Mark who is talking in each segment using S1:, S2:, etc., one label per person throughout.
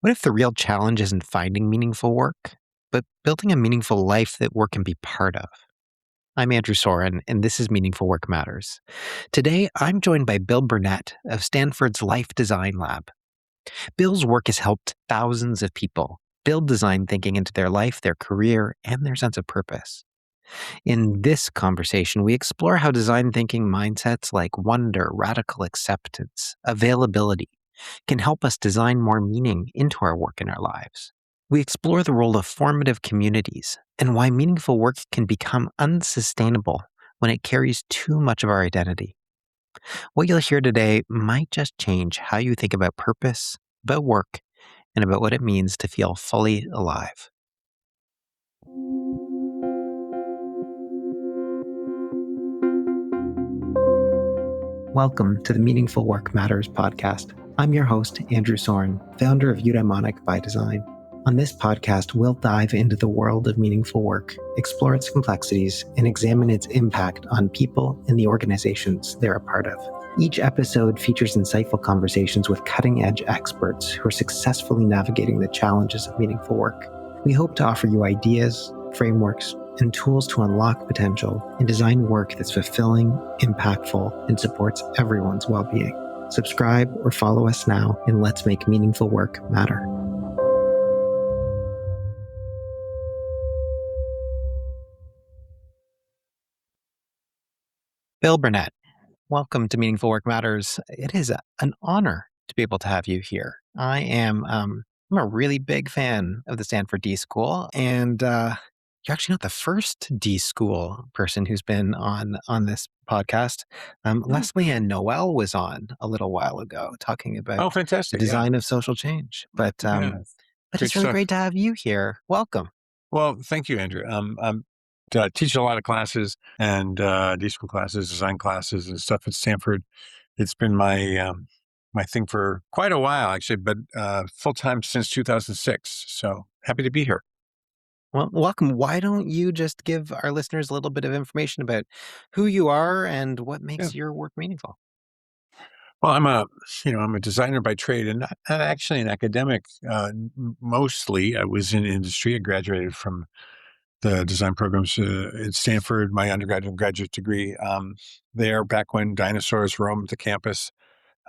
S1: What if the real challenge isn't finding meaningful work, but building a meaningful life that work can be part of? I'm Andrew Soren, and this is Meaningful Work Matters. Today, I'm joined by Bill Burnett of Stanford's Life Design Lab. Bill's work has helped thousands of people build design thinking into their life, their career, and their sense of purpose. In this conversation, we explore how design thinking mindsets like wonder, radical acceptance, availability can help us design more meaning into our work and our lives. We explore the role of formative communities and why meaningful work can become unsustainable when it carries too much of our identity. What you'll hear today might just change how you think about purpose, about work, and about what it means to feel fully alive. Welcome to the Meaningful Work Matters podcast. I'm your host, Andrew Soren, founder of Eudaimonic by Design. On this podcast, we'll dive into the world of meaningful work, explore its complexities, and examine its impact on people and the organizations they're a part of. Each episode features insightful conversations with cutting-edge experts who are successfully navigating the challenges of meaningful work. We hope to offer you ideas, frameworks, and tools to unlock potential and design work that's fulfilling, impactful, and supports everyone's well-being. Subscribe or follow us now, and let's make meaningful work matter. Bill Burnett, welcome to Meaningful Work Matters. It is an honor to be able to have you here. I'm a really big fan of the Stanford D School, and you're actually not the first D School person who's been on this podcast. Leslie and Noel was on a little while ago talking about
S2: Oh,
S1: the
S2: fantastic.
S1: design of social change. But
S2: Yeah.
S1: but
S2: Great
S1: it's really
S2: stuff.
S1: great to have you here. Welcome.
S2: Well, thank you, Andrew. I'm teaching a lot of classes and D school classes, design classes, and stuff at Stanford. It's been my thing for quite a while, actually, but full time since 2006. So happy to be here.
S1: Well, welcome. Why don't you just give our listeners a little bit of information about who you are and what
S2: Yeah.
S1: makes your work meaningful?
S2: Well, I'm a designer by trade and not actually an academic. Mostly, I was in industry. I graduated from the design programs at Stanford, my undergraduate and graduate degree there back when dinosaurs roamed the campus.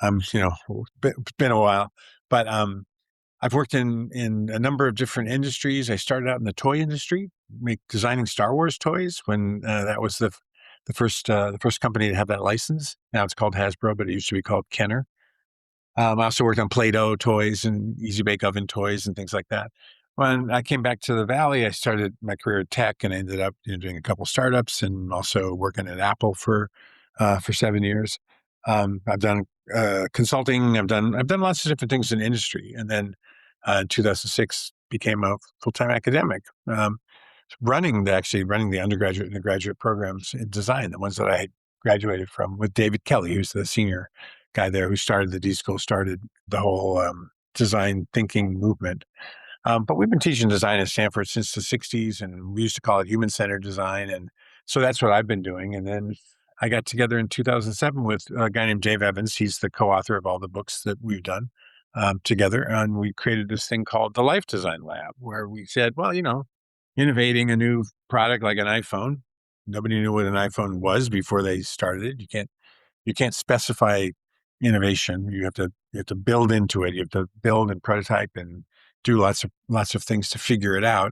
S2: It's been a while, but I've worked in a number of different industries. I started out in the toy industry, designing Star Wars toys when that was the first company to have that license. Now it's called Hasbro, but it used to be called Kenner. I also worked on Play-Doh toys and Easy Bake Oven toys and things like that. When I came back to the Valley, I started my career in tech and I ended up doing a couple startups and also working at Apple for 7 years. I've done consulting. I've done lots of different things in industry, and then in 2006 became a full-time academic, running the undergraduate and the graduate programs in design, the ones that I graduated from with David Kelly, who's the senior guy there who started the D School, started the whole design thinking movement. But we've been teaching design at Stanford since the 60s, and we used to call it human-centered design. And so that's what I've been doing. And then I got together in 2007 with a guy named Dave Evans. He's the co-author of all the books that we've done together. And we created this thing called the Life Design Lab, where we said, well, innovating a new product like an iPhone. Nobody knew what an iPhone was before they started it. You can't specify innovation. You have to build into it. You have to build and prototype and do lots of things to figure it out.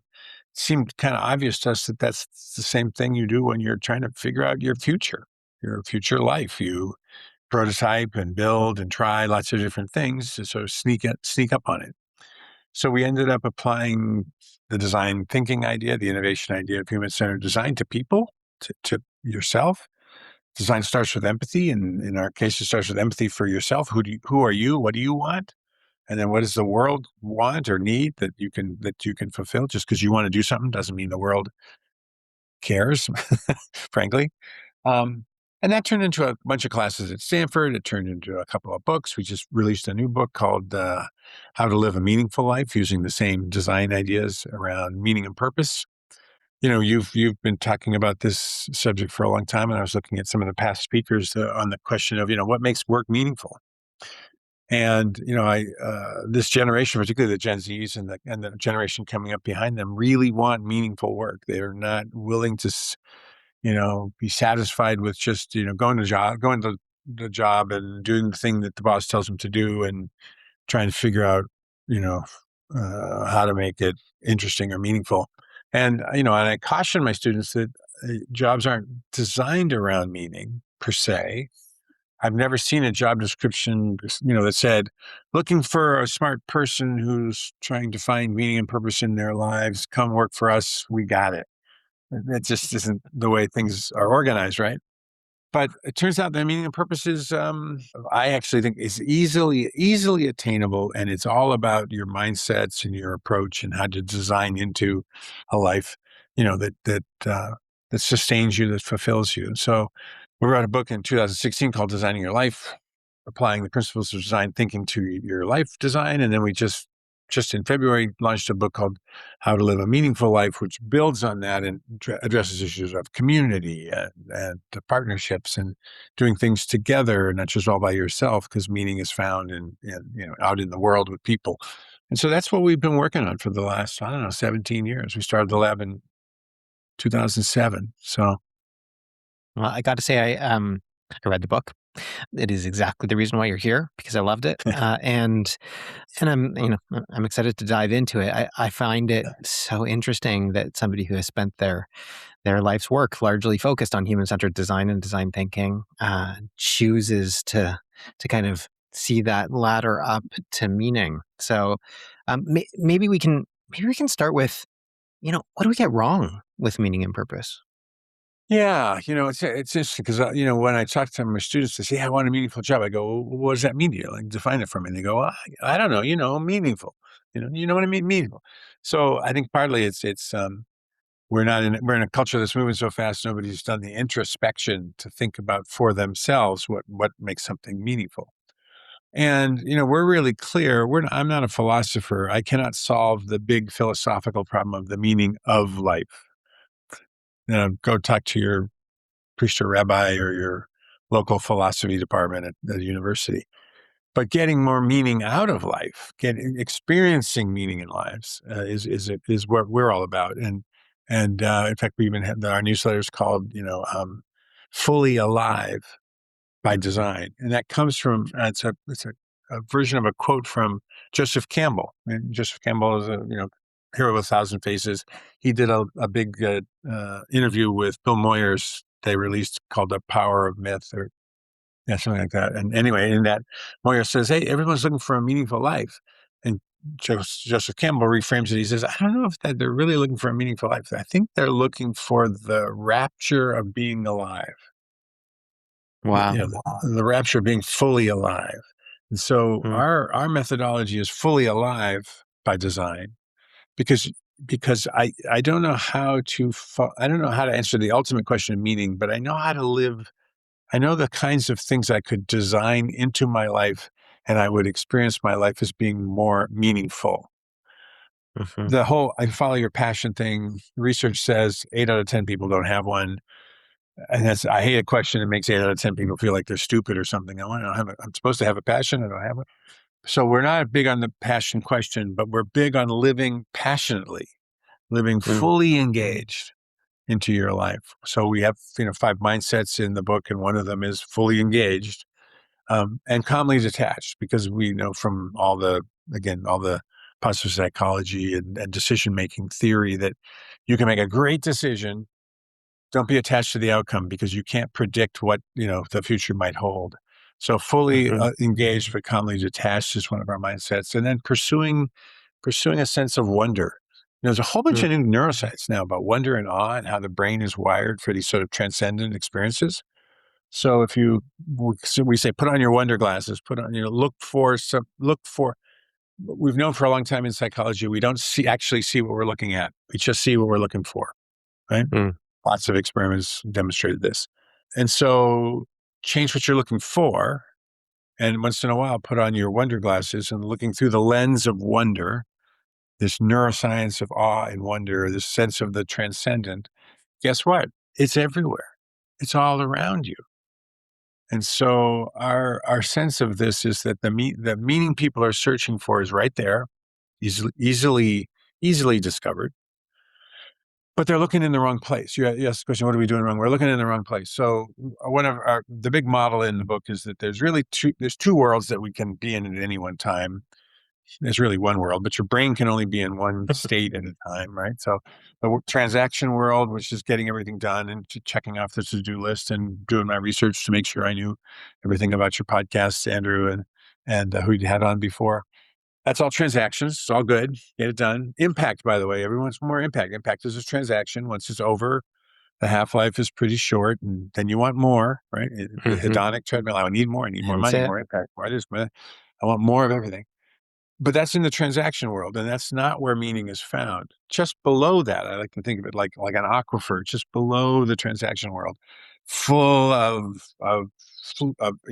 S2: It seemed kind of obvious to us that that's the same thing you do when you're trying to figure out your future life. You prototype and build and try lots of different things to sort of sneak up on it. So we ended up applying the design thinking idea, the innovation idea of human-centered design to people, to yourself. Design starts with empathy, and in our case, it starts with empathy for yourself. Who are you? What do you want? And then what does the world want or need that you can fulfill? Just because you want to do something doesn't mean the world cares, frankly. Um, and that turned into a bunch of classes at Stanford. It turned into a couple of books. We just released a new book called How to Live a Meaningful Life, using the same design ideas around meaning and purpose. You've been talking about this subject for a long time, and I was looking at some of the past speakers on the question of, what makes work meaningful. And I this generation, particularly the Gen Zs and the generation coming up behind them, really want meaningful work. They are not willing to be satisfied with just going to the job and doing the thing that the boss tells them to do, and trying to figure out you know how to make it interesting or meaningful. And I caution my students that jobs aren't designed around meaning per se. I've never seen a job description, that said, looking for a smart person who's trying to find meaning and purpose in their lives. Come work for us. We got it. That just isn't the way things are organized, right? But it turns out that meaning and purpose is, I actually think, is easily attainable, and it's all about your mindsets and your approach and how to design into a life, that sustains you, that fulfills you. And so, we wrote a book in 2016 called "Designing Your Life," applying the principles of design thinking to your life design, and then we just in February launched a book called "How to Live a Meaningful Life," which builds on that and addresses issues of community and the partnerships and doing things together, not just all by yourself, because meaning is found in out in the world with people. And so that's what we've been working on for the last, I don't know, 17 years. We started the lab in 2007. So
S1: Well, I got to say, I read the book. It is exactly the reason why you're here because I loved it, and I'm excited to dive into it. I find it so interesting that somebody who has spent their life's work largely focused on human centered design and design thinking chooses to kind of see that ladder up to meaning. So maybe we can start with what do we get wrong with meaning and purpose?
S2: yeah, it's interesting because when I talk to my students, they say, "Yeah, I want a meaningful job." I go, well, "What does that mean to you? Like, define it for me." And they go, I don't know. Meaningful. You know what I mean? Meaningful." So I think partly it's we're in a culture that's moving so fast. Nobody's done the introspection to think about for themselves what makes something meaningful. And we're really clear. I'm not a philosopher. I cannot solve the big philosophical problem of the meaning of life. Go talk to your priest or rabbi or your local philosophy department at the university. But getting more meaning out of life, experiencing meaning in lives is what we're all about. And in fact, we even have our newsletters called "Fully Alive" by Design, and that comes from it's a version of a quote from Joseph Campbell. And Joseph Campbell is a hero with a thousand faces. He did a big interview with Bill Moyers. They released called "The Power of Myth" or yeah, something like that. And anyway, in that, Moyer says, "Hey, everyone's looking for a meaningful life." And Joseph Campbell reframes it. He says, "I don't know if that they're really looking for a meaningful life. I think they're looking for the rapture of being alive.
S1: Wow.
S2: The rapture of being fully alive." And so
S1: Mm,
S2: our methodology is fully alive by design because I don't know how to I don't know how to answer the ultimate question of meaning, but I know how to live. I know the kinds of things I could design into my life, and I would experience my life as being more meaningful.
S1: mhm,
S2: The whole "I follow your passion" thing, research says 8 out of 10 people don't have one. And I hate a question that makes 8 out of 10 people feel like they're stupid or something. I'm supposed to have a passion. I don't have it. So we're not big on the passion question, but we're big on living passionately, living
S1: mm,
S2: fully engaged into your life. So we have, 5 mindsets in the book, and one of them is fully engaged. And calmly detached, because we know from all the positive psychology and decision making theory that you can make a great decision. Don't be attached to the outcome because you can't predict what the future might hold. So fully
S1: mhm,
S2: engaged but calmly detached is one of our mindsets, and then pursuing a sense of wonder. There's a whole bunch
S1: mm,
S2: of new neuroscience now about wonder and awe and how the brain is wired for these sort of transcendent experiences. So if we say, put on your wonder glasses, put on, look for, we've known for a long time in psychology, we don't actually see what we're looking at. We just see what we're looking for, right?
S1: mm,
S2: Lots of experiments demonstrated this. And so change what you're looking for. And once in a while, put on your wonder glasses and looking through the lens of wonder, this neuroscience of awe and wonder, this sense of the transcendent. Guess what? It's everywhere. It's all around you. And so our sense of this is that the meaning people are searching for is right there, easily discovered, but they're looking in the wrong place. You asked the question, what are we doing wrong? We're looking in the wrong place. So one of the big model in the book is that there's two worlds that we can be in at any one time. There's really one world, but your brain can only be in one state at a time, right? So the transaction world, which is getting everything done and checking off the to-do list and doing my research to make sure I knew everything about your podcast, Andrew, and who you had on before. That's all transactions. It's all good. Get it done. Impact, by the way, everyone wants more impact. Impact is a transaction. Once it's over, the half-life is pretty short, and then you want more, right? The
S1: Hmm.
S2: hedonic treadmill. I need more. I need more
S1: That's
S2: money,
S1: it.
S2: more impact. I want more of everything. But that's in the transaction world, and that's not where meaning is found. Just below that, I like to think of it like an aquifer, just below the transaction world, full of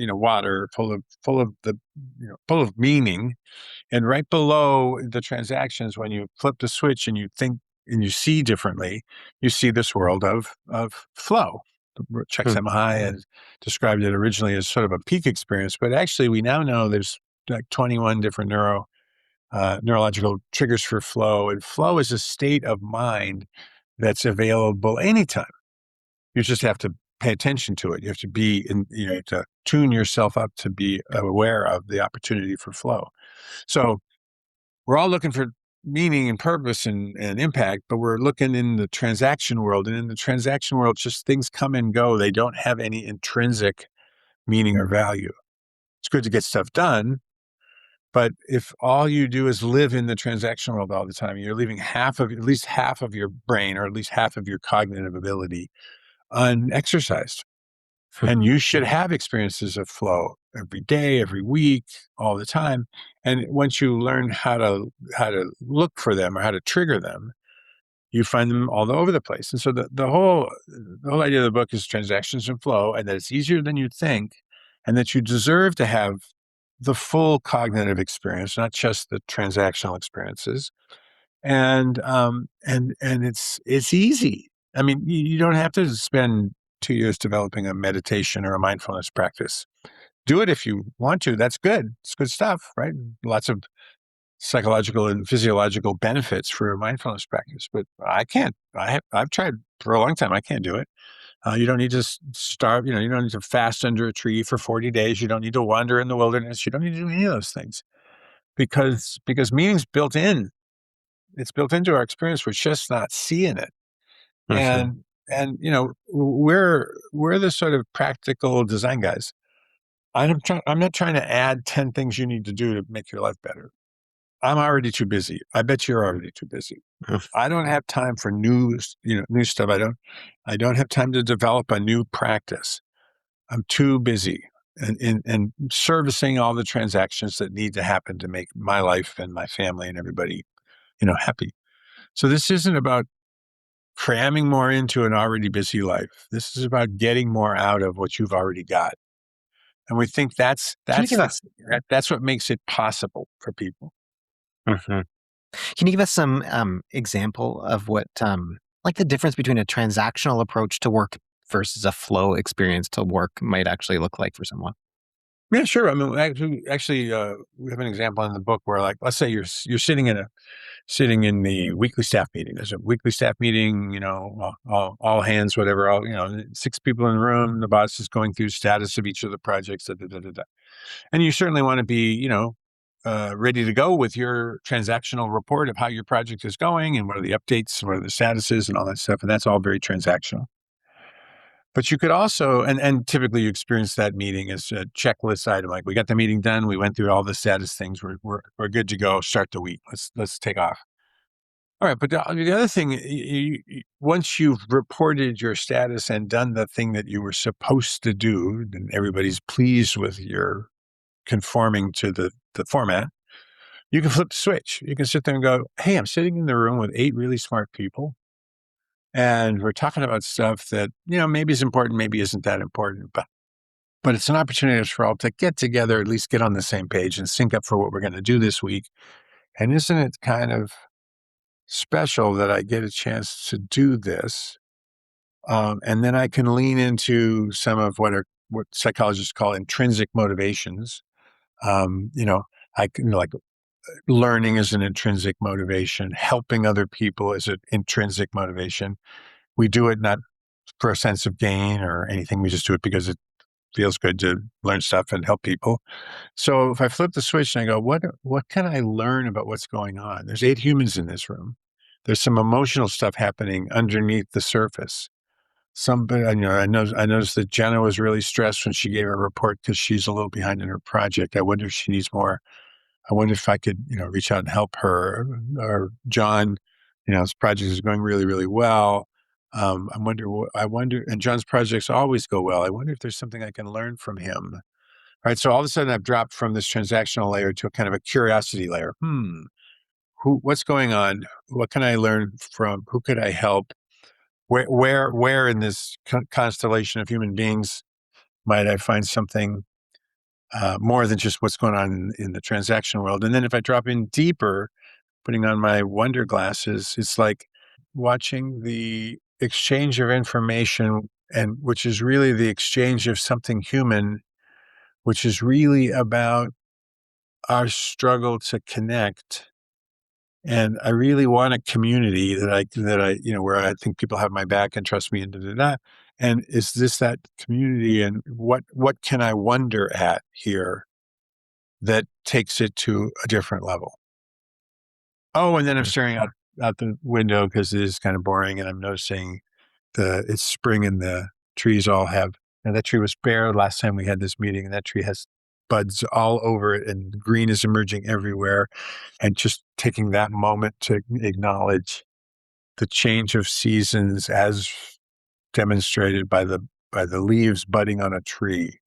S2: water, full of meaning. And right below the transactions, when you flip the switch and you think and you see differently, you see this world of flow.
S1: Hmm.
S2: Csikszentmihalyi had described it originally as sort of a peak experience, but actually we now know there's like 21 different neurological triggers for flow, and flow is a state of mind that's available anytime. You just have to pay attention to it. You have to be in, to tune yourself up to be aware of the opportunity for flow. So we're all looking for meaning and purpose and impact, but we're looking in the transaction world. And in the transaction world, just things come and go. They don't have any intrinsic meaning or value. It's good to get stuff done, but if all you do is live in the transaction world all the time, you're leaving at least half of your brain or at least half of your cognitive ability unexercised. And you should have experiences of flow every day, every week, all the time. And once you learn how to look for them or how to trigger them, you find them all over the place. And so the whole idea of the book is transactions and flow, and that it's easier than you think, and that you deserve to have the full cognitive experience, not just the transactional experiences. And it's easy. I mean, you don't have to spend 2 years developing a meditation or a mindfulness practice. Do it if you want to. That's good. It's good stuff, right? Lots of psychological and physiological benefits for a mindfulness practice. But I can't. I've tried for a long time. I can't do it. You don't need to starve. You don't need to fast under a tree for 40 days. You don't need to wander in the wilderness. You don't need to do any of those things because meaning's built in. It's built into our experience. We're just not seeing it.
S1: Hmm.
S2: And we're the sort of practical design guys. I'm not trying to add 10 things you need to do to make your life better. I'm already too busy. I bet you're already too busy. I don't have time for new stuff. I don't have time to develop a new practice. I'm too busy and servicing all the transactions that need to happen to make my life and my family and everybody, happy. So this isn't about cramming more into an already busy life. This is about getting more out of what you've already got. And we think that's
S1: Can you
S2: that's
S1: give
S2: the
S1: us?
S2: that's what makes it possible for people.
S1: Mhm. Can you give us some example of what, like the difference between a transactional approach to work versus a flow experience to work might actually look like for someone?
S2: Yeah, sure. I mean, actually, we have an example in the book where, like, let's say you're sitting in the weekly staff meeting. There's a weekly staff meeting, all hands, whatever. All 6 people in the room. The boss is going through status of each of the projects. Da, da, da, da, da. And you certainly want to be, ready to go with your transactional report of how your project is going and what are the updates, what are the statuses, and all that stuff. And that's all very transactional. But you could also, and typically you experience that meeting as a checklist item. Like, we got the meeting done, we went through all the status things, we're good to go. Start the week. Let's take off. All right, but the other thing, once you've reported your status and done the thing that you were supposed to do, and everybody's pleased with your conforming to the format, you can flip the switch. You can sit there and go, "Hey, I'm sitting in the room with 8 really smart people, and we're talking about stuff that maybe is important, maybe isn't that important, but it's an opportunity for all to get together, at least get on the same page, and sync up for what we're going to do this week. And isn't it kind of special that I get a chance to do this?" And then I can lean into some of what are what psychologists call intrinsic motivations. You know, I can like learning is an intrinsic motivation. Helping other people is an intrinsic motivation. We do it not for a sense of gain or anything. We just do it because it feels good to learn stuff and help people. So if I flip the switch and I go, what can I learn about what's going on? There's 8 humans in this room. There's some emotional stuff happening underneath the surface. Somebody, I noticed that Jenna was really stressed when she gave her report because she's a little behind in her project. I wonder if she needs more. I wonder if I could, reach out and help her. Or John, his project is going really, really well. I wonder, and John's projects always go well. I wonder if there's something I can learn from him. Right. So all of a sudden I've dropped from this transactional layer to a kind of a curiosity layer. What's going on? What can I learn from? Who could I help? Where in this constellation of human beings might I find something more than just what's going on in the transaction world? And then if I drop in deeper, putting on my wonder glasses, it's like watching the exchange of information, and which is really the exchange of something human, which is really about our struggle to connect. And I really want a community where I think people have my back and trust me and da, da, da. And is this that community? And what can I wonder at here that takes it to a different level? Oh, and then I'm staring out the window because it is kind of boring, and I'm noticing it's spring and the trees all have. And that tree was bare last time we had this meeting, and that tree has buds all over it, and green is emerging everywhere. And just taking that moment to acknowledge the change of seasons as demonstrated by the leaves budding on a tree.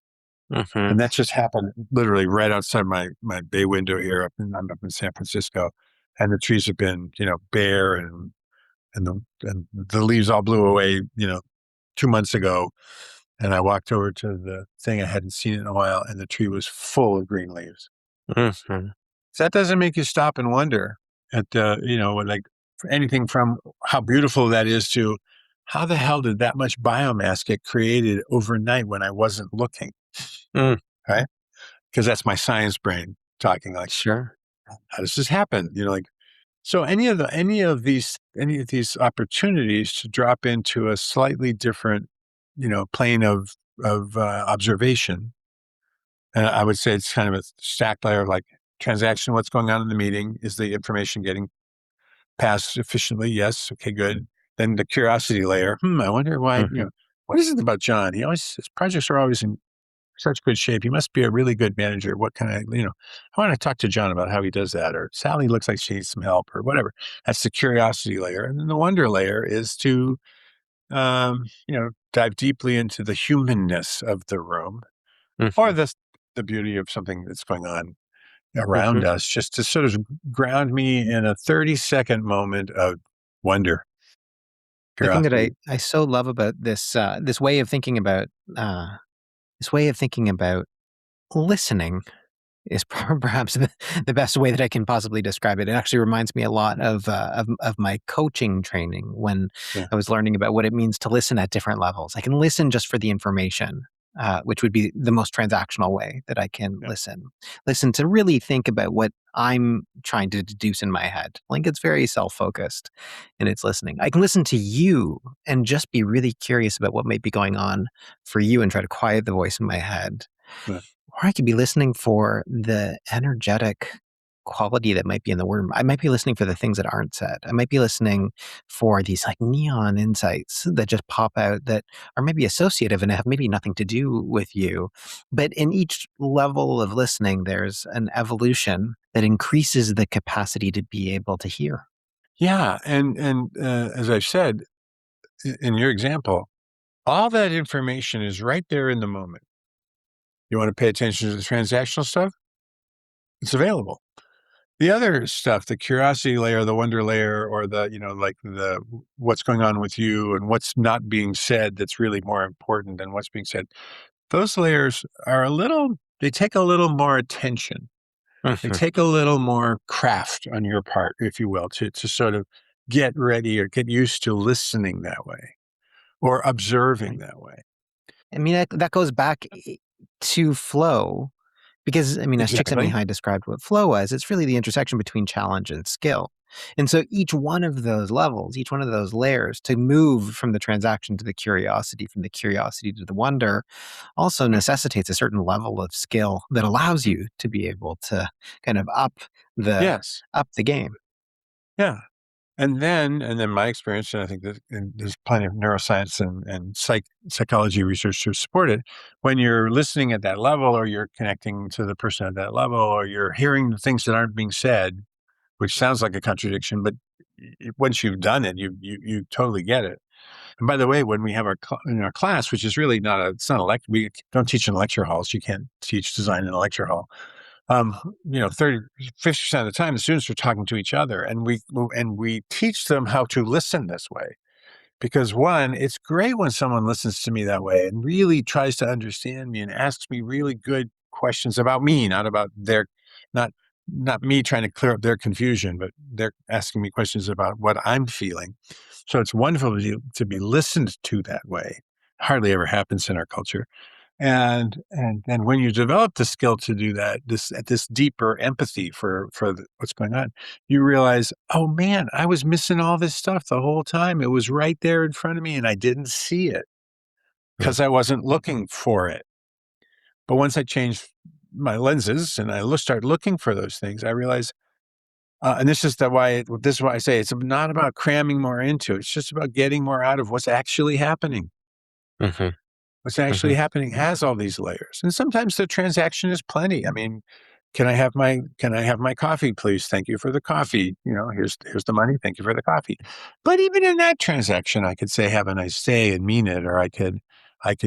S1: Mhm.
S2: And that just happened literally right outside my bay window here. I'm up in San Francisco, and the trees have been, bare, and the leaves all blew away, 2 months ago. And I walked over to the thing I hadn't seen in a while, and the tree was full of green leaves.
S1: Mhm.
S2: So that doesn't make you stop and wonder at like anything from how beautiful that is to how the hell did that much biomass get created overnight when I wasn't looking,
S1: Mm.
S2: right? Because that's my science brain talking like,
S1: Sure.
S2: how does this happen? Like, so any of these opportunities to drop into a slightly different, plane of observation. And I would say it's kind of a stacked layer of like transaction. What's going on in the meeting? Is the information getting passed efficiently? Yes. Okay, good. Then the curiosity layer. I wonder why,
S1: Mhm.
S2: what is it about John? His projects are always in such good shape. He must be a really good manager. What can I want to talk to John about how he does that. Or Sally looks like she needs some help or whatever. That's the curiosity layer. And then the wonder layer is to, dive deeply into the humanness of the room or
S1: Mhm.
S2: the beauty of something that's going on around
S1: Mhm.
S2: us, just to sort of ground me in a 30-second moment of wonder,
S1: The thing that I
S2: curiosity.
S1: I so love about this way of thinking about, uh, this way of thinking about listening is perhaps the best way that I can possibly describe it. It actually reminds me a lot of my coaching training when
S2: Yeah.
S1: I was learning about what it means to listen at different levels. I can listen just for the information, which would be the most transactional way that I can
S2: Yeah.
S1: listen. Listen to really think about what I'm trying to deduce in my head. Like it's very self-focused in its listening. I can listen to you and just be really curious about what might be going on for you and try to quiet the voice in my head,
S2: Yeah.
S1: or I could be listening for the energetic quality that might be in the room. I might be listening for the things that aren't said. I might be listening for these like neon insights that just pop out that are maybe associative and have maybe nothing to do with you. But in each level of listening, there's an evolution that increases the capacity to be able to hear.
S2: Yeah, and as I've said in your example, all that information is right there in the moment. You want to pay attention to the transactional stuff? It's available. The other stuff, the curiosity layer, the wonder layer, or the, like the what's going on with you and what's not being said that's really more important than what's being said. Those layers are they take a little more attention. They
S1: Mhm.
S2: take a little more craft on your part, if you will, to sort of get ready or get used to listening that way or observing
S1: Right.
S2: that way.
S1: I mean, that goes back to flow because, I mean, as
S2: Exactly.
S1: Csikszentmihalyi described what flow was, it's really the intersection between challenge and skill. And so each one of those levels, each one of those layers to move from the transaction to the curiosity, from the curiosity to the wonder, also necessitates a certain level of skill that allows you to be able to kind of the
S2: Yes.
S1: up the game.
S2: Yeah. And then my experience, and I think that and there's plenty of neuroscience and psychology research to support it. When you're listening at that level, or you're connecting to the person at that level, or you're hearing the things that aren't being said, which sounds like a contradiction, but once you've done it, you totally get it. And by the way, when we have in our class, which is really it's not a lecture, we don't teach in lecture halls. You can't teach design in a lecture hall. 30, 50% of the time, the students are talking to each other, and we teach them how to listen this way. Because one, it's great when someone listens to me that way and really tries to understand me and asks me really good questions about me, not about not not me trying to clear up their confusion, but they're asking me questions about what I'm feeling. So it's wonderful to be listened to that way. Hardly ever happens in our culture. And then when you develop the skill to do that, this deeper empathy for what's going on, you realize, oh man, I was missing all this stuff the whole time. It was right there in front of me, and I didn't see it
S1: Mm.
S2: because I wasn't looking for it. But once I changed my lenses and started looking for those things, I realized, and this is why I say it's not about cramming more into it. It's just about getting more out of what's actually happening.
S1: Hmm.
S2: What's actually
S1: Hmm.
S2: happening has all these layers. And sometimes the transaction is plenty. I mean, can I have my coffee, please? Thank you for the coffee. Here's the money. Thank you for the coffee. But even in that transaction, I could say, have a nice day and mean it. Or I could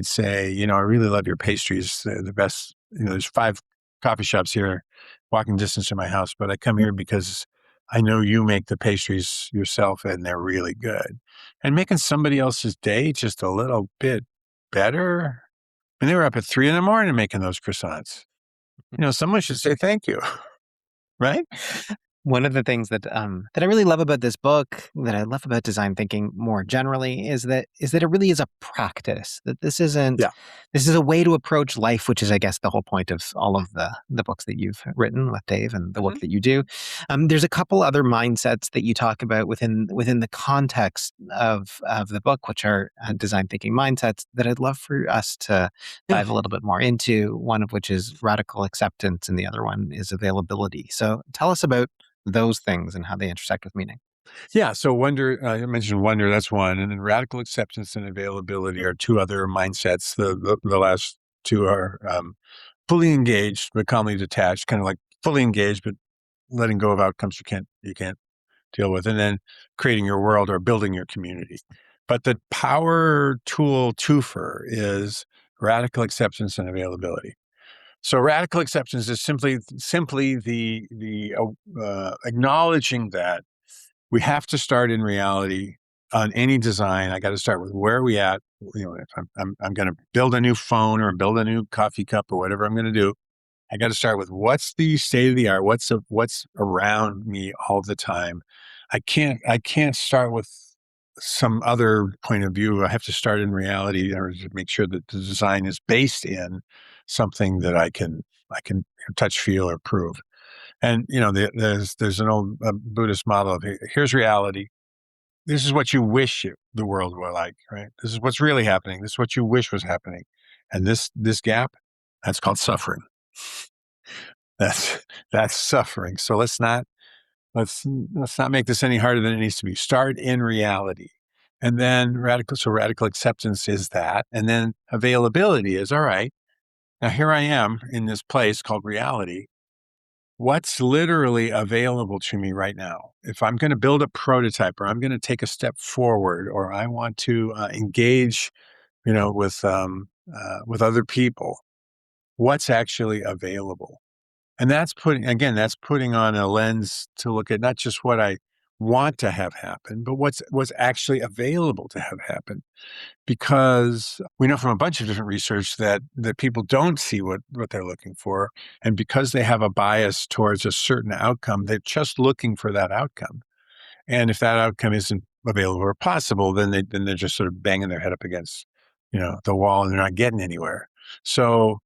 S2: say, I really love your pastries. They're the best. There's 5 coffee shops here, walking distance from my house, but I come here because I know you make the pastries yourself and they're really good. And making somebody else's day just a little bit better. And they were up at 3 in the morning making those croissants. Someone should say thank you, right?
S1: One of the things that I really love about this book, that I love about design thinking more generally, is that it really is a practice. That
S2: Yeah.
S1: this is a way to approach life, which is, I guess, the whole point of all of the books that you've written with Dave and the work
S2: Mhm.
S1: that you do. There's a couple other mindsets that you talk about within the context of the book, which are design thinking mindsets that I'd love for us to
S2: Yeah.
S1: dive a little bit more into. One of which is radical acceptance, and the other one is availability. So tell us about those things and how they intersect with meaning.
S2: Yeah. So wonder, I mentioned wonder, that's one. And then radical acceptance and availability are 2 other mindsets. The last 2 are fully engaged, but calmly detached, kind of like fully engaged, but letting go of outcomes you can't deal with. And then creating your world or building your community. But the power tool twofer is radical acceptance and availability. So radical acceptance is simply the acknowledging that we have to start in reality on any design. I got to start with where are we at. If I'm going to build a new phone or build a new coffee cup or whatever I'm going to do, I got to start with what's the state of the art, what's around me all the time. I can't start with some other point of view. I have to start in reality or to make sure that the design is based in something that I can touch, feel, or prove. And there's an old Buddhist model of here's reality. This is what you wish the world were like, right? This is what's really happening. This is what you wish was happening, and this gap, that's called suffering. That's that's suffering. So let's not make this any harder than it needs to be. Start in reality. And then radical acceptance is that. And then availability is all right. Now here I am in this place called reality. What's literally available to me right now? If I'm going to build a prototype or I'm going to take a step forward or I want to engage, with other people, what's actually available? And that's putting on a lens to look at not just what I want to have happen, but what's actually available to have happen. Because we know from a bunch of different research that people don't see what they're looking for. And because they have a bias towards a certain outcome, they're just looking for that outcome. And if that outcome isn't available or possible, then they're just sort of banging their head up against the wall and they're not getting anywhere. So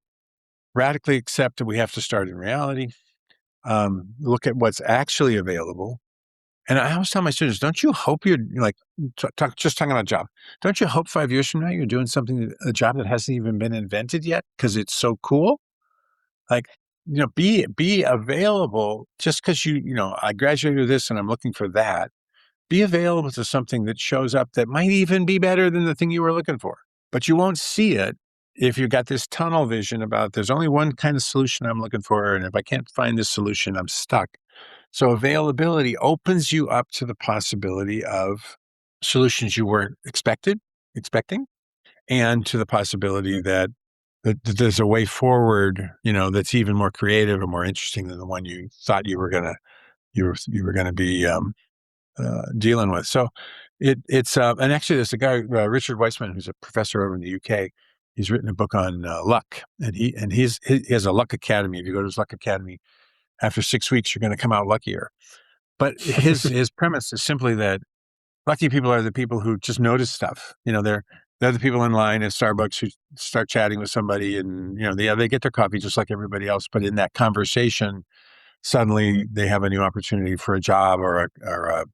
S2: radically accept that we have to start in reality, look at what's actually available. And I always tell my students, don't you hope you're like, just talking about job, don't you hope 5 years from now you're doing something, a job that hasn't even been invented yet because it's so cool? Like, be available just because I graduated with this and I'm looking for that. Be available to something that shows up that might even be better than the thing you were looking for. But you won't see it if you've got this tunnel vision about there's only one kind of solution I'm looking for. And if I can't find this solution, I'm stuck. So availability opens you up to the possibility of solutions you weren't expecting, and to the possibility that there's a way forward, that's even more creative or more interesting than the one you thought you were gonna be dealing with. So it's and actually there's a guy, Richard Weissman, who's a professor over in the UK. He's written a book on luck, and he has a luck academy. If you go to his luck academy, after 6 weeks, you're going to come out luckier. But his premise is simply that lucky people are the people who just notice stuff. They're the people in line at Starbucks who start chatting with somebody, and they get their coffee just like everybody else. But in that conversation, suddenly they have a new opportunity for a job or a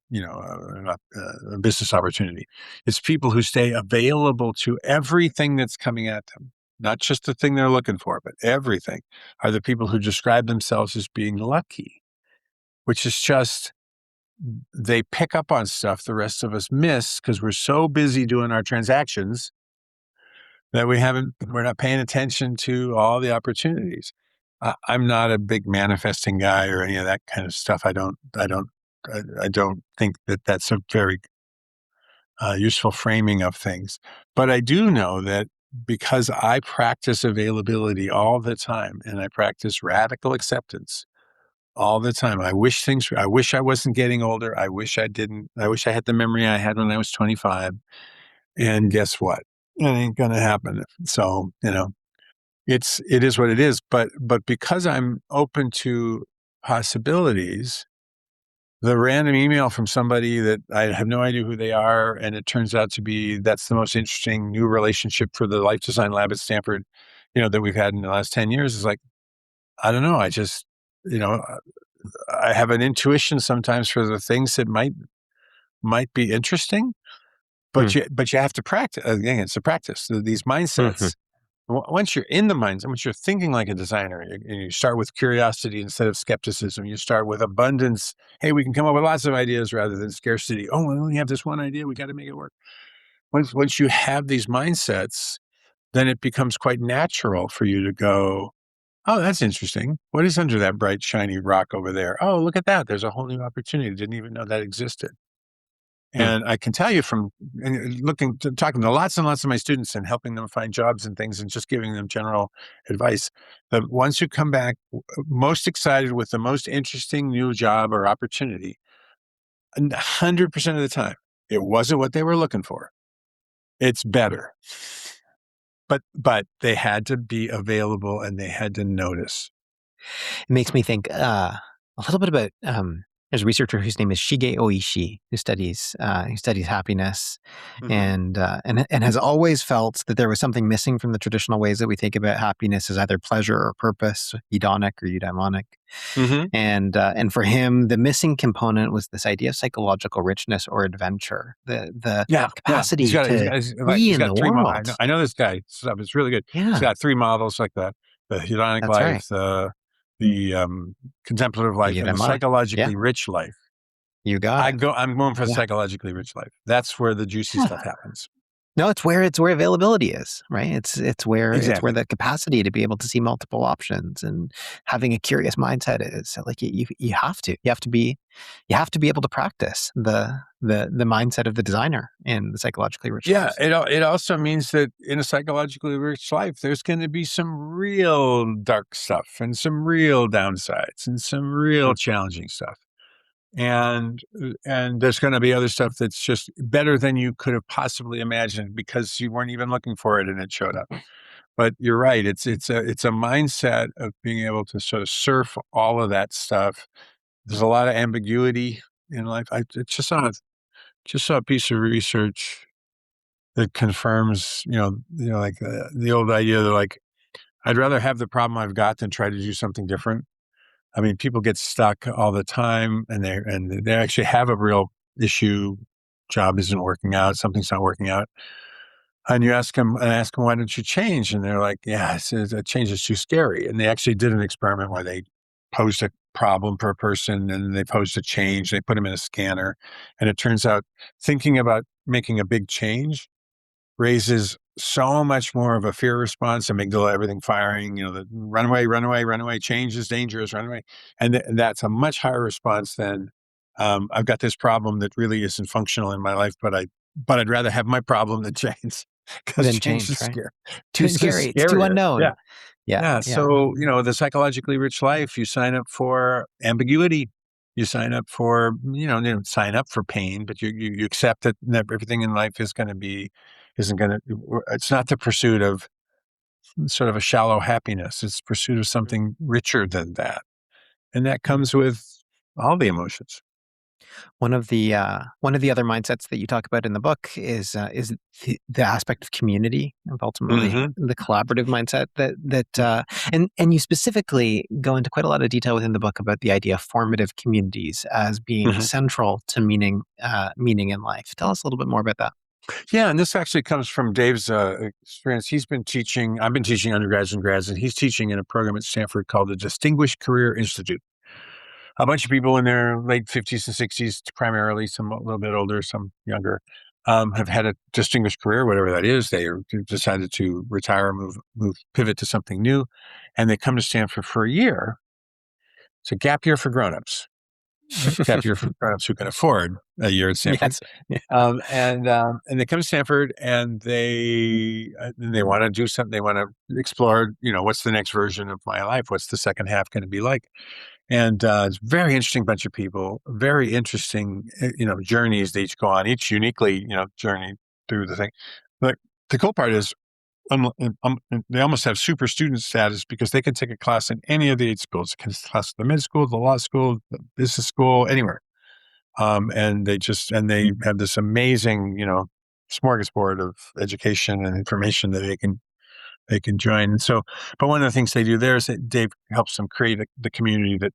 S2: business opportunity. It's people who stay available to everything that's coming at them, not just the thing they're looking for, but everything, are the people who describe themselves as being lucky, which is just they pick up on stuff the rest of us miss because we're so busy doing our transactions that we're not paying attention to all the opportunities. I'm not a big manifesting guy or any of that kind of stuff. I don't think that that's a very useful framing of things. But I do know that because I practice availability all the time and I practice radical acceptance all the time. I wish I wasn't getting older. I wish I had the memory I had when I was 25. And guess what? It ain't going to happen. So, it is what it is. But because I'm open to possibilities, the random email from somebody that I have no idea who they are, and it turns out to be that's the most interesting new relationship for the life design lab at Stanford, that we've had in the last 10 years is like, I don't know. You know, I have an intuition sometimes for the things that might be interesting,
S1: Hmm.
S2: but you have to practice. Again, it's a practice. These
S1: Mhm.
S2: mindsets. Once you're in the minds, once you're thinking like a designer, you start with curiosity instead of skepticism. You start with abundance. Hey, we can come up with lots of ideas rather than scarcity. Oh, we only have this one idea. We got to make it work. Once you have these mindsets, then it becomes quite natural for you to go, oh, that's interesting. What is under that bright, shiny rock over there? Oh, look at that. There's a whole new opportunity. Didn't even know that existed.
S1: Hmm.
S2: And I can tell you from talking to lots and lots of my students and helping them find jobs and things and just giving them general advice, the ones who come back most excited with the most interesting new job or opportunity, 100% of the time, it wasn't what they were looking for. It's better. But they had to be available and they had to notice.
S1: It makes me think a little bit about there's a researcher whose name is Shige Oishi who studies happiness
S2: Hmm.
S1: and has always felt that there was something missing from the traditional ways that we think about happiness as either pleasure or purpose, hedonic or eudaimonic.
S2: Hmm.
S1: And for him, the missing component was this idea of psychological richness or adventure, the
S2: Yeah, yeah. He's
S1: capacity
S2: got
S1: to be
S2: he's
S1: in
S2: got
S1: the
S2: three.
S1: world.
S2: I know this guy stuff. It's really good. He's
S1: Yeah,
S2: got three models like that: the hedonic
S1: that's right.
S2: life, the contemplative
S1: The
S2: life, and the
S1: eudaimonic. Yeah,
S2: psychologically rich life.
S1: you got it.
S2: I'm going for the
S1: Yeah.
S2: psychologically rich life. That's where the juicy stuff
S1: Yeah.
S2: happens.
S1: No, it's where availability is, right? It's where
S2: Exactly.
S1: the capacity to be able to see multiple options and having a curious mindset is. So, like you have to be able to practice the mindset of the designer in the psychologically rich
S2: Yeah.
S1: lives.
S2: It also means that in a psychologically rich life, there's going to be some real dark stuff and some real downsides and some real
S1: Mm.
S2: challenging stuff. And there's going to be other stuff that's just better than you could have possibly imagined because you weren't even looking for it and it showed up. But you're right, it's a mindset of being able to sort of surf all of that stuff. There's a lot of ambiguity in life. I just saw a piece of research that confirms, like the old idea that like, I'd rather have the problem I've got than try to do something different. I mean, people get stuck all the time and they actually have a real issue. Job isn't working out. Something's not working out. And you ask them, why don't you change? And they're like, yeah, a change is too scary. And they actually did an experiment where they posed a problem for a person and they posed a change. They put them in a scanner. And it turns out thinking about making a big change raises so much more of a fear response, amygdala, everything firing, the run away, run away, run away, change is dangerous, run away. And that's a much higher response than I've got this problem that really isn't functional in my life, but I'd rather have my problem than change because
S1: Then
S2: change is
S1: change, right?
S2: scary.
S1: Too
S2: Change is
S1: scary. It's too
S2: scarier.
S1: unknown.
S2: Yeah.
S1: Yeah,
S2: Yeah.
S1: yeah.
S2: So, the psychologically rich life, you sign up for ambiguity. You sign up for, sign up for pain, but you accept that everything in life isn't going to, it's not the pursuit of sort of a shallow happiness. It's pursuit of something richer than that. And that comes with all the emotions.
S1: One of the other mindsets that you talk about in the book is the aspect of community, and ultimately
S2: Hmm.
S1: the collaborative mindset and you specifically go into quite a lot of detail within the book about the idea of formative communities as being
S2: Hmm.
S1: central to meaning in life. Tell us a little bit more about that.
S2: Yeah, and this actually comes from Dave's experience. I've been teaching undergrads and grads, and he's teaching in a program at Stanford called the Distinguished Career Institute. A bunch of people in their late 50s and 60s, primarily, some a little bit older, some younger, have had a distinguished career, whatever that is. They decided to retire, pivot to something new, and they come to Stanford for a year. It's a gap year for grown-ups, gap year for grown-ups who can afford a year at Stanford.
S1: Yes. Yeah.
S2: And they come to Stanford and they want to do something. They want to explore, what's the next version of my life? What's the second half going to be like? And it's a very interesting bunch of people, very interesting, journeys they each go on, each uniquely, journey through the thing. But the cool part is they almost have super student status because they can take a class in any of the 8 schools. They can class in the mid school, the law school, the business school, anywhere. And they have this amazing, smorgasbord of education and information that they can join. And so, but one of the things they do there is that Dave helps them create the community that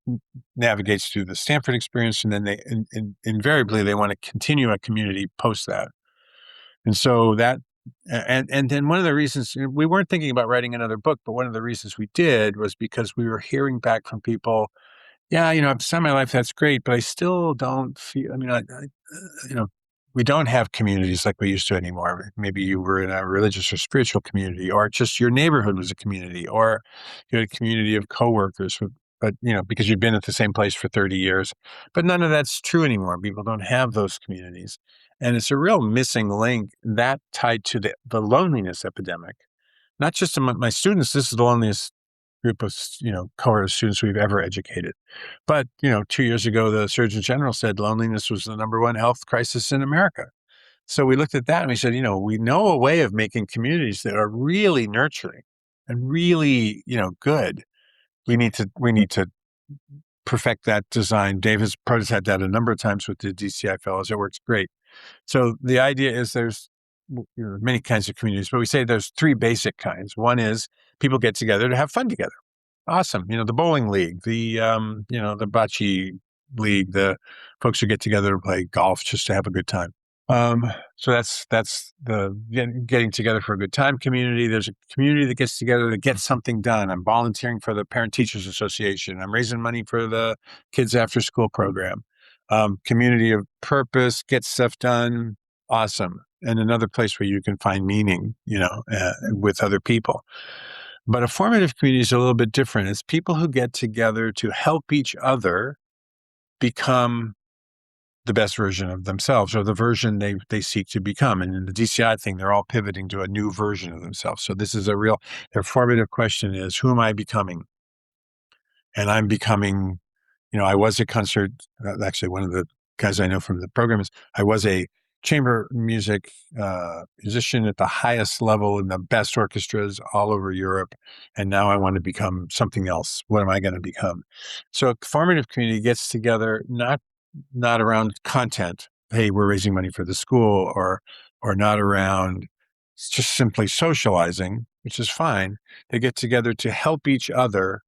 S2: navigates through the Stanford experience, and then invariably they want to continue a community post that. And so and then one of the reasons we weren't thinking about writing another book, but one of the reasons we did was because we were hearing back from people, yeah, I've spent my life, that's great, but I still don't feel, you know, we don't have communities like we used to anymore. Maybe you were in a religious or spiritual community, or just your neighborhood was a community, or you had a community of coworkers, but, because you'd been at the same place for 30 years. But none of that's true anymore. People don't have those communities. And it's a real missing link that tied to the loneliness epidemic. Not just among my students, this is the loneliest group of, cohort of students we've ever educated. But, 2 years ago, the Surgeon General said loneliness was the number one health crisis in America. So we looked at that and we said, we know a way of making communities that are really nurturing and really, good. We need to perfect that design. Dave has prototyped that a number of times with the DCI fellows. It works great. So the idea is there's many kinds of communities, but we say there's three basic kinds. One is people get together to have fun together. Awesome. The bowling league, the bocce league, the folks who get together to play golf just to have a good time. So that's the getting together for a good time community. There's a community that gets together to get something done. I'm volunteering for the Parent Teachers Association. I'm raising money for the kids after school program. Community of purpose, get stuff done. Awesome. And another place where you can find meaning, with other people. But a formative community is a little bit different. It's people who get together to help each other become the best version of themselves, or the version they seek to become. And in the DCI thing, they're all pivoting to a new version of themselves. So this is their formative question is, who am I becoming? And I'm becoming, I was a concert, actually one of the guys I know from the program is, I was a chamber music musician at the highest level in the best orchestras all over Europe. And now I want to become something else. What am I going to become? So a formative community gets together, not around content. Hey, we're raising money for the school, or or not around just simply socializing, which is fine. They get together to help each other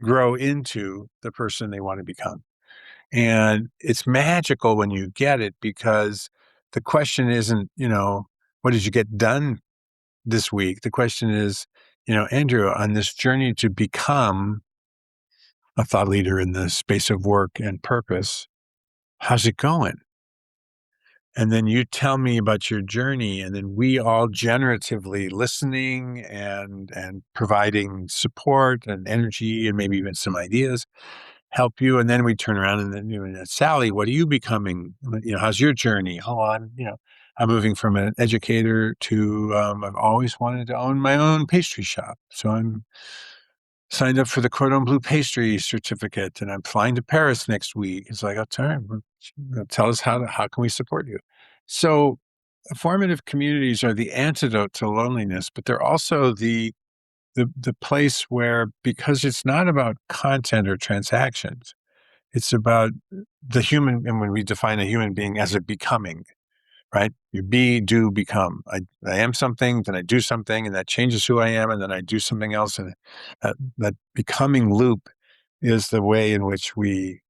S2: grow into the person they want to become. And it's magical when you get it, because the question isn't, what did you get done this week? The question is, Andrew, on this journey to become a thought leader in the space of work and purpose, how's it going? And then you tell me about your journey, and then we all generatively listening and providing support and energy and maybe even some ideas help you. And then we turn around and then Sally, what are you becoming? How's your journey? Oh, I'm moving from an educator to I've always wanted to own my own pastry shop, so I'm signed up for the Cordon Bleu pastry certificate, and I'm flying to Paris next week. It's like, oh, tell us how can we support you? So formative communities are the antidote to loneliness, but they're also the place where, because it's not about content or transactions, it's about the human. And when we define a human being as a becoming, right? You be, do, become. I am something, then I do something, and that changes who I am, and then I do something else. And that becoming loop is the way in which we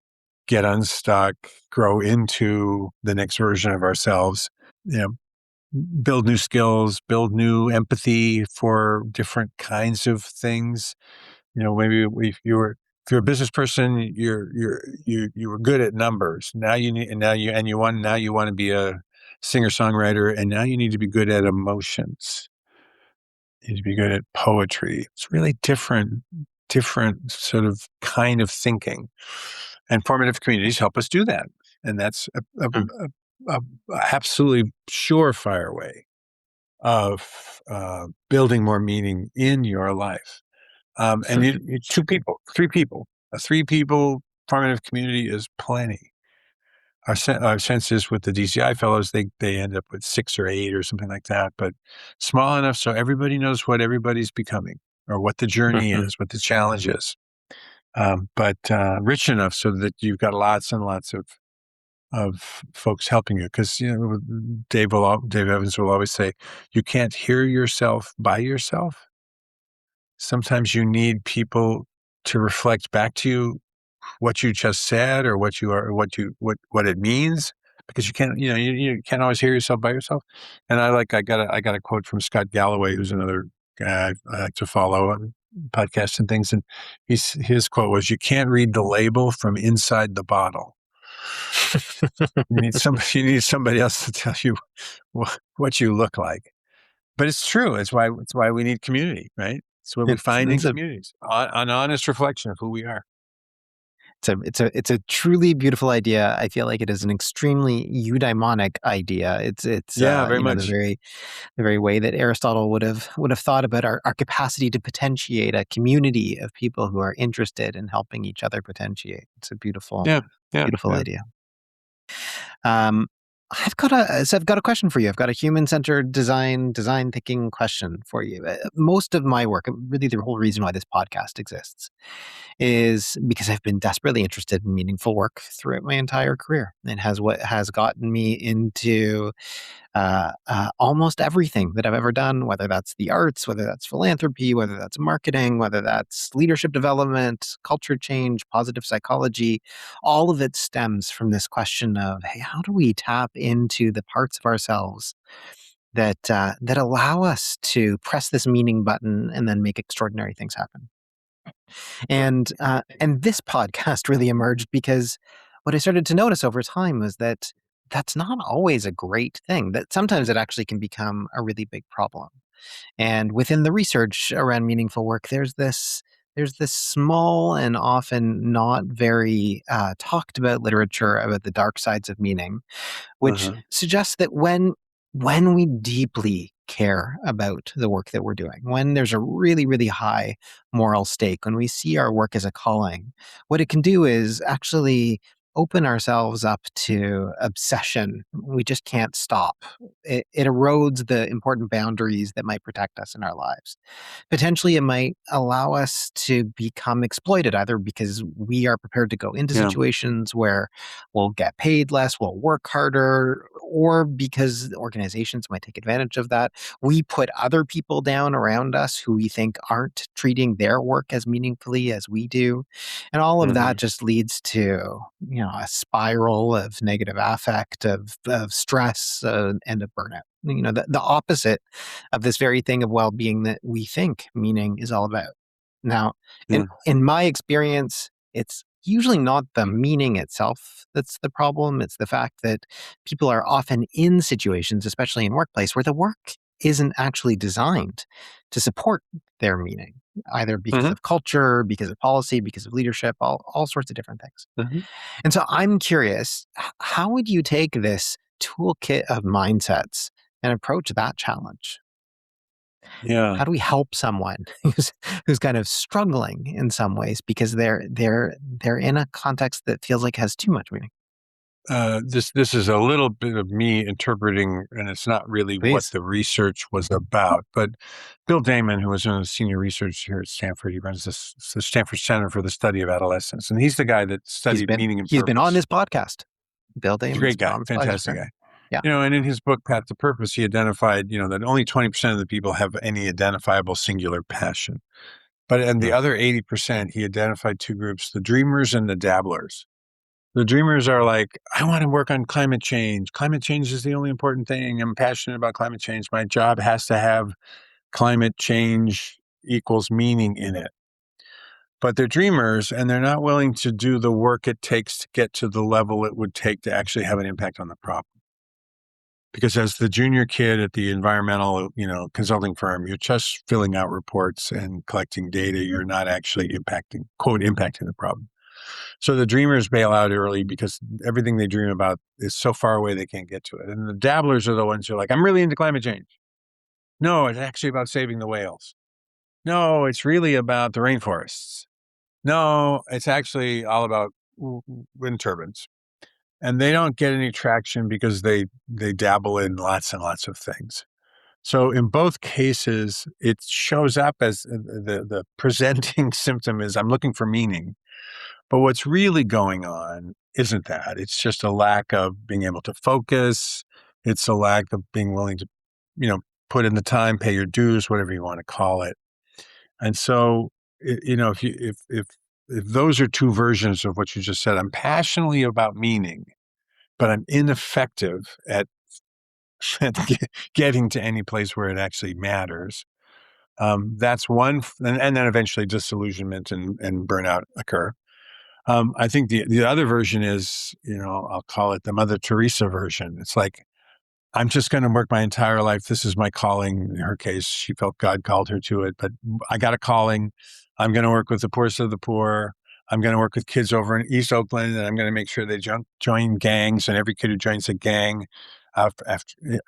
S2: get unstuck, grow into the next version of ourselves, you know, build new skills, build new empathy for different kinds of things. Maybe if you're a business person, you were good at numbers. Now you need, and now you want to be a singer-songwriter, and now you need to be good at emotions. You need to be good at poetry. It's really different sort of kind of thinking. And formative communities help us do that. And that's a absolutely surefire way of building more meaning in your life. And you two people, three people, a three-people formative community is plenty. Our sense is with the DCI fellows, they end up with 6 or 8 or something like that, but small enough so everybody knows what everybody's becoming, or what the journey is, what the challenge is. But rich enough so that you've got lots and lots of folks helping you. Because Dave Evans will always say, you can't hear yourself by yourself. Sometimes you need people to reflect back to you what you just said, or what you are, what it means, because you can't always hear yourself by yourself. And I got a quote from Scott Galloway, who's another guy I like to follow on podcasts and things. And his quote was, "You can't read the label from inside the bottle." You need somebody else to tell you what you look like. But it's true. It's why we need community, right? It's what we find in communities, an honest reflection of who we are.
S1: It's a truly beautiful idea. I feel like it is an extremely eudaimonic idea. It's
S2: very much.
S1: The very way that Aristotle would have thought about our capacity to potentiate a community of people who are interested in helping each other potentiate. It's a beautiful idea. I've got a question for you. I've got a human-centered design thinking question for you. Most of my work, really the whole reason why this podcast exists, is because I've been desperately interested in meaningful work throughout my entire career. It has gotten me into almost everything that I've ever done, whether that's the arts, whether that's philanthropy, whether that's marketing, whether that's leadership development, culture change, positive psychology. All of it stems from this question of, hey, how do we tap into the parts of ourselves that allow us to press this meaning button and then make extraordinary things happen? And this podcast really emerged because what I started to notice over time was that that's not always a great thing. That sometimes it actually can become a really big problem. And within the research around meaningful work, there's this small and often not very talked about literature about the dark sides of meaning, which suggests that when we deeply care about the work that we're doing, when there's a really, really high moral stake, when we see our work as a calling, what it can do is actually open ourselves up to obsession. We just can't stop. It erodes the important boundaries that might protect us in our lives. Potentially, it might allow us to become exploited, either because we are prepared to go into
S2: Yeah.
S1: situations where we'll get paid less, we'll work harder, or because organizations might take advantage of that. We put other people down around us who we think aren't treating their work as meaningfully as we do. And all of
S2: Hmm.
S1: that just leads to, a spiral of negative affect, of stress, and of burnout. The opposite of this very thing of well-being that we think meaning is all about. Now, in
S2: Yeah.
S1: in my experience, it's usually not the meaning itself that's the problem. It's the fact that people are often in situations, especially in workplace, where the work isn't actually designed to support their meaning, either because
S2: Hmm.
S1: of culture, because of policy, because of leadership, all sorts of different things.
S2: Hmm.
S1: And so I'm curious, how would you take this toolkit of mindsets and approach that challenge?
S2: Yeah.
S1: How do we help someone who's kind of struggling in some ways because they're in a context that feels like has too much meaning?
S2: This is a little bit of me interpreting, and it's not really what
S1: Please.
S2: the research was about. But Bill Damon, who was a senior researcher here at Stanford, he runs the Stanford Center for the Study of Adolescence, and he's the guy that
S1: He's
S2: studied
S1: been
S2: meaning and
S1: he's been on
S2: purpose.
S1: this podcast. Bill
S2: He's a
S1: Damon's
S2: great
S1: been
S2: guy,
S1: on this podcast.
S2: fantastic
S1: Right?
S2: guy.
S1: Yeah.
S2: And in his book Path to Purpose, he identified, that only 20% of the people have any identifiable singular passion. But in the
S1: Mm.
S2: other 80%, he identified two groups: the dreamers and the dabblers. The dreamers are like, I want to work on climate change. Climate change is the only important thing. I'm passionate about climate change. My job has to have climate change equals meaning in it. But they're dreamers and they're not willing to do the work it takes to get to the level it would take to actually have an impact on the problem. Because as the junior kid at the environmental, consulting firm, you're just filling out reports and collecting data. You're not actually impacting the problem. So the dreamers bail out early because everything they dream about is so far away they can't get to it. And the dabblers are the ones who are like, I'm really into climate change. No, it's actually about saving the whales. No, it's really about the rainforests. No, it's actually all about wind turbines. And they don't get any traction because they dabble in lots and lots of things. So in both cases, it shows up as the presenting symptom is I'm looking for meaning. But what's really going on isn't that. It's just a lack of being able to focus. It's a lack of being willing to, you know, put in the time, pay your dues, whatever you want to call it. And so, if those are two versions of what you just said, I'm passionately about meaning, but I'm ineffective at, getting to any place where it actually matters. That's one, and then eventually disillusionment and burnout occur. I think the other version is, I'll call it the Mother Teresa version. It's like, I'm just going to work my entire life. This is my calling. In her case, she felt God called her to it, but I got a calling. I'm going to work with the poorest of the poor. I'm going to work with kids over in East Oakland, and I'm going to make sure they join gangs. And every kid who joins a gang, after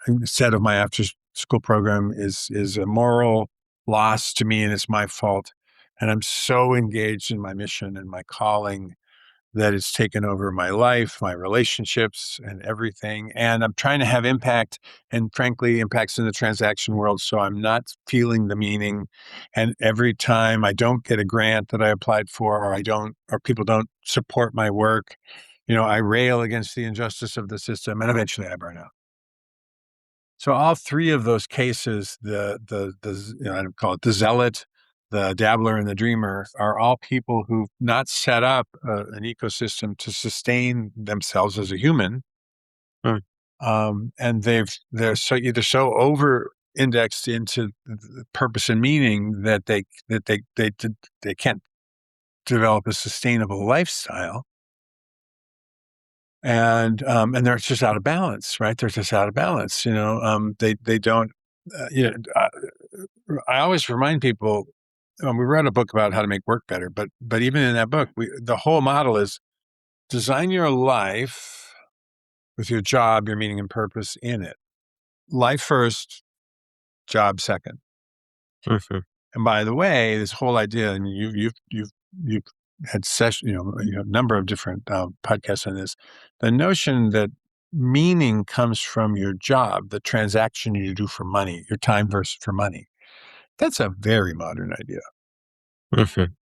S2: instead of my after school program, is a moral loss to me, and it's my fault. And I'm so engaged in my mission and my calling that it's taken over my life, my relationships, and everything. And I'm trying to have impact, and frankly, impacts in the transaction world. So I'm not feeling the meaning. And every time I don't get a grant that I applied for, or people don't support my work, I rail against the injustice of the system, and eventually I burn out. So all three of those cases, I call it the zealot, the dabbler, and the dreamer, are all people who've not set up an ecosystem to sustain themselves as a human,
S1: Mm.
S2: and they're so either so over indexed into the purpose and meaning that they can't develop a sustainable lifestyle. And they're just out of balance, right? They're just out of balance. They don't. Uh, you know, uh, I always remind people. We wrote a book about how to make work better, but even in that book, the whole model is design your life with your job, your meaning and purpose in it. Life first, job second.
S1: Mhm.
S2: And by the way, this whole idea, and you've had session, a number of different podcasts on this. The notion that meaning comes from your job, the transaction you do for money, your time versus for money. That's a very modern idea.
S1: Mhm.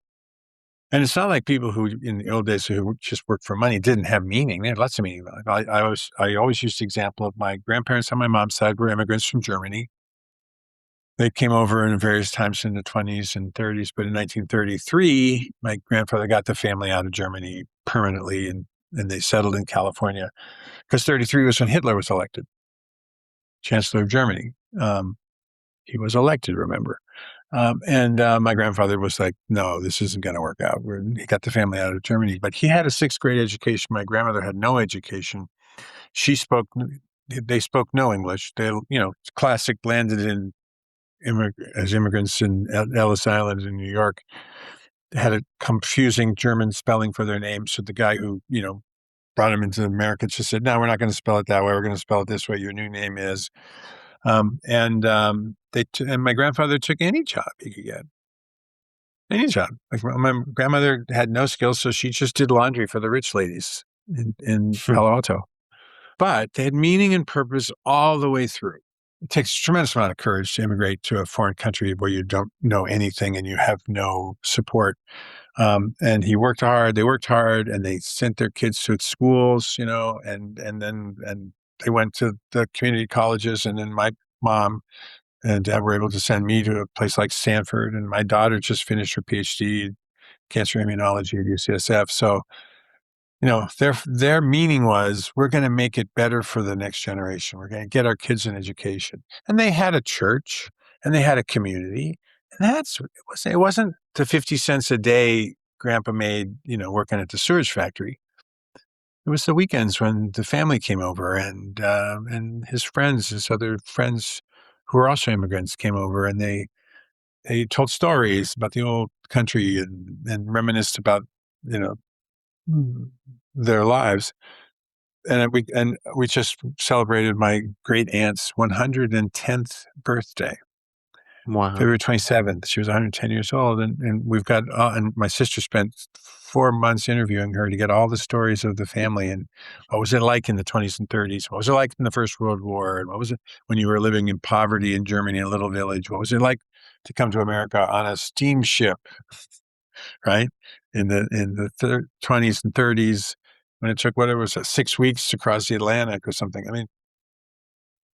S2: And it's not like people who in the old days who just worked for money didn't have meaning. They had lots of meaning. I always used the example of my grandparents on my mom's side were immigrants from Germany. They came over in various times in the 20s and 30s, but in 1933, my grandfather got the family out of Germany permanently, and they settled in California because 33 was when Hitler was elected Chancellor of Germany. He was elected, remember. And my grandfather was like, no, this isn't going to work out. He got the family out of Germany, but he had a sixth grade education. My grandmother had no education. She spoke, they spoke no English. They, classic landed in as immigrants in Ellis Island in New York. They had a confusing German spelling for their name. So the guy who, brought them into America just said, no, we're not going to spell it that way. We're going to spell it this way. Your new name is. And my grandfather took any job he could get. Any job. Like my grandmother had no skills, so she just did laundry for the rich ladies in Palo Alto. But they had meaning and purpose all the way through. It takes a tremendous amount of courage to immigrate to a foreign country where you don't know anything and you have no support. And he worked hard. They worked hard, and they sent their kids to schools, and they went to the community colleges. And then my mom and dad were able to send me to a place like Stanford, and my daughter just finished her PhD in cancer immunology at UCSF. So, their meaning was, we're going to make it better for the next generation. We're going to get our kids an education. And they had a church, and they had a community. And it wasn't the 50 cents a day grandpa made, working at the sewage factory. It was the weekends when the family came over, and his other friends who were also immigrants came over, and they told stories about the old country and reminisced about, you know, their lives. And we just celebrated my great aunt's 110th birthday,
S1: Wow.
S2: February 27th. She was 110 years old, and we've got and my sister spent 4 months interviewing her to get all the stories of the family and what was it like in the 20s and 30s, what was it like in the First World War, and what was it when you were living in poverty in Germany in a little village, what was it like to come to America on a steamship, right? In the 20s and 30s, when it took whatever it was 6 weeks to cross the Atlantic or something. I mean,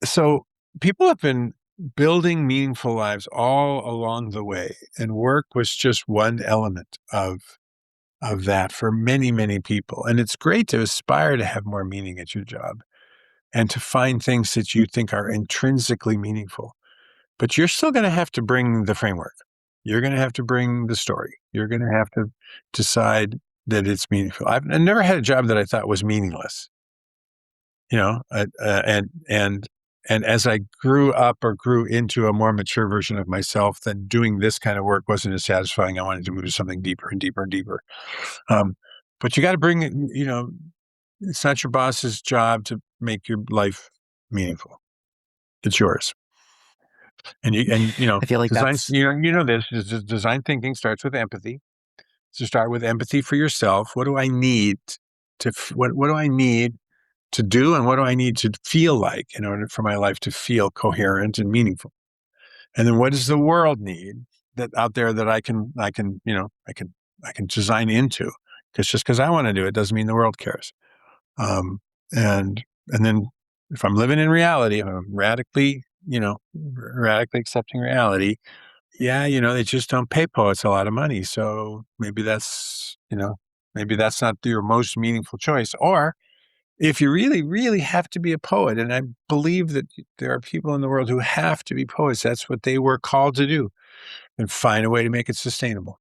S2: so people have been building meaningful lives all along the way, and work was just one element of that for many, many people. And it's great to aspire to have more meaning at your job and to find things that you think are intrinsically meaningful. But you're still going to have to bring the framework. You're going to have to bring the story. You're going to have to decide that it's meaningful. I've never had a job that I thought was meaningless. And as I grew up or grew into a more mature version of myself, then doing this kind of work wasn't as satisfying. I wanted to move to something deeper and deeper and deeper. But you got to bring it, it's not your boss's job to make your life meaningful. It's yours.
S1: I feel like
S2: Design,
S1: that's
S2: design thinking starts with empathy. So start with empathy for yourself. What do I need what do I need to do, and what do I need to feel like in order for my life to feel coherent and meaningful? And then what does the world need that out there that I can design into? Because just because I want to do it doesn't mean the world cares. Um, and and then if I'm living in reality, if I'm radically accepting reality, yeah, they just don't pay poets a lot of money. So maybe that's not your most meaningful choice. Or if you really, really have to be a poet, and I believe that there are people in the world who have to be poets, that's what they were called to do, and find a way to make it sustainable,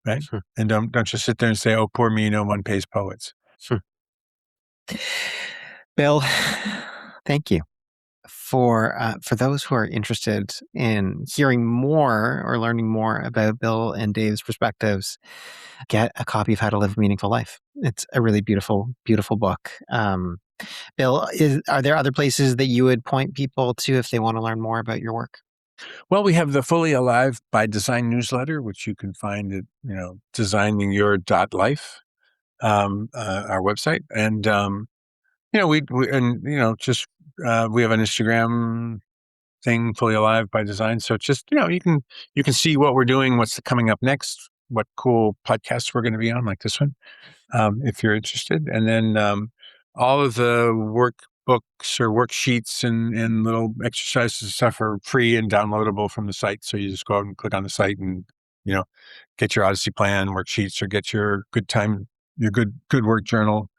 S2: right?
S1: sure.
S2: And don't just sit there and say, "Oh, poor me, no one pays poets."
S1: Sure. Bill, thank you. For those who are interested in hearing more or learning more about Bill and Dave's perspectives, get a copy of How to Live a Meaningful Life. It's a really beautiful, beautiful book. Bill, are there other places that you would point people to if they want to learn more about your work?
S2: Well, we have the Fully Alive by Design newsletter, which you can find at, designingyour.life, our website. And, we have an Instagram thing, Fully Alive by Design. So it's just, you can see what we're doing, what's coming up next, what cool podcasts we're going to be on, like this one, if you're interested. And then all of the workbooks or worksheets and little exercises and stuff are free and downloadable from the site. So you just go out and click on the site and, get your Odyssey plan worksheets, or get your good work journal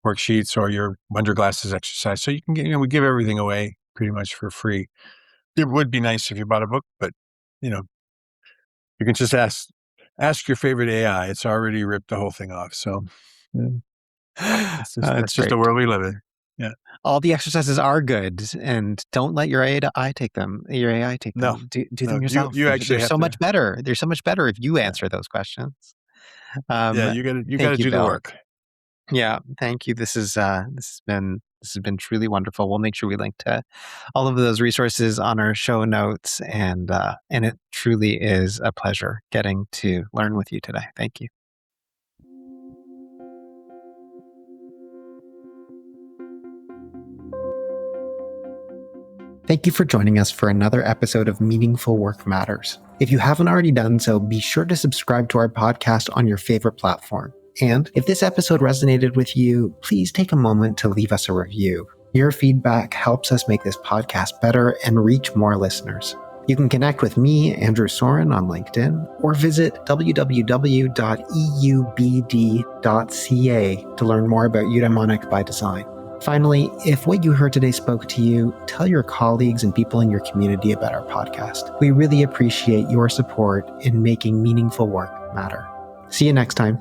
S2: worksheets, or your Wonder Glasses exercise. So you can get, we give everything away pretty much for free. It would be nice if you bought a book, but you can just ask your favorite AI. It's already ripped the whole thing off. So it's just
S1: Great.
S2: the world we live in. Yeah.
S1: All the exercises are good, and don't let your AI take them. Your AI take
S2: No,
S1: them. Do
S2: no,
S1: them yourself.
S2: you actually
S1: They're
S2: have
S1: so
S2: to.
S1: much better. They're so much better if you answer those questions.
S2: Yeah, you got to
S1: Thank you,
S2: do the
S1: Bill.
S2: work.
S1: Yeah, thank you. This has been truly wonderful. We'll make sure we link to all of those resources on our show notes, and it truly is a pleasure getting to learn with you today. Thank you. Thank you for joining us for another episode of Meaningful Work Matters. If you haven't already done so, be sure to subscribe to our podcast on your favorite platform. And if this episode resonated with you, please take a moment to leave us a review. Your feedback helps us make this podcast better and reach more listeners. You can connect with me, Andrew Soren, on LinkedIn, or visit www.eubd.ca to learn more about Eudaimonic by Design. Finally, if what you heard today spoke to you, tell your colleagues and people in your community about our podcast. We really appreciate your support in making meaningful work matter. See you next time.